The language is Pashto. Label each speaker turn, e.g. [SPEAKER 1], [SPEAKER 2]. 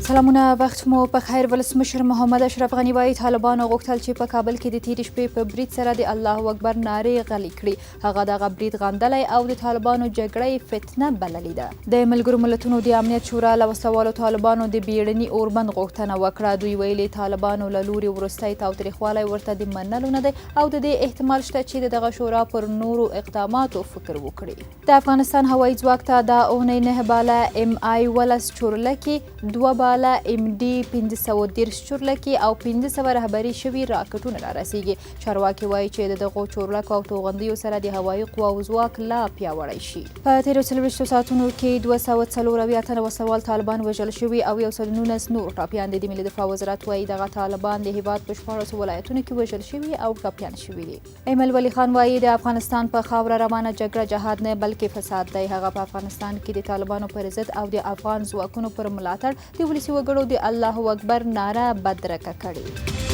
[SPEAKER 1] سلامونه، وخت مو په خیر. ولسمشر محمد اشرف غني وایي طالبانو غوښتل چې په کابل کې د تېرې شپې په برید سره د الله اکبر نارې غلې کړي. هغه دغه برید غندلی او د طالبانو جګړه فتنه بللې ده. د ملګرو ملتونو د امنیت شورا له وسلوالو طالبانو د بیړني اوربند غوښتنه وکړه. دوی ویلي طالبانو له لوري وروستی تاوتریخوالی ورته د منلو نه دی او د دې احتمال شته چې د دغه شورا پر نورو اقداماتو فکر وکړي. د افغانستان هوایي ځواک ته دا اونۍ 9 باله MI-10 چورلکې، 2 باله MD 510 چورلکې او 500 رهبري شوي راکټونه را رسیږي. چارواکي وایي چې د دغو چورلکو او توغندیو سره د هوایي قواو ځواک لا پیاوړی شي. په تېرو 24 ساعتونو کې 240 تنه وسلوال طالبان وژل شوي او 119 نور ټاپیان دي. د ملي دفاع وزارت وایي دغه طالبان د هېواد په 14 ولایتونو کې وژل شوي او ټاپیان شوي دي. ایمل ولی خان وایي د افغانستان په خاوره روانه جګړه جهاد نه بلکې فساد دی. هغه په افغانستان کې د طالبانو پر ضد او د افغان ځواکونو پر ملاتړ د ولسي وګړو د الله اکبر ناره بدرګه کړې.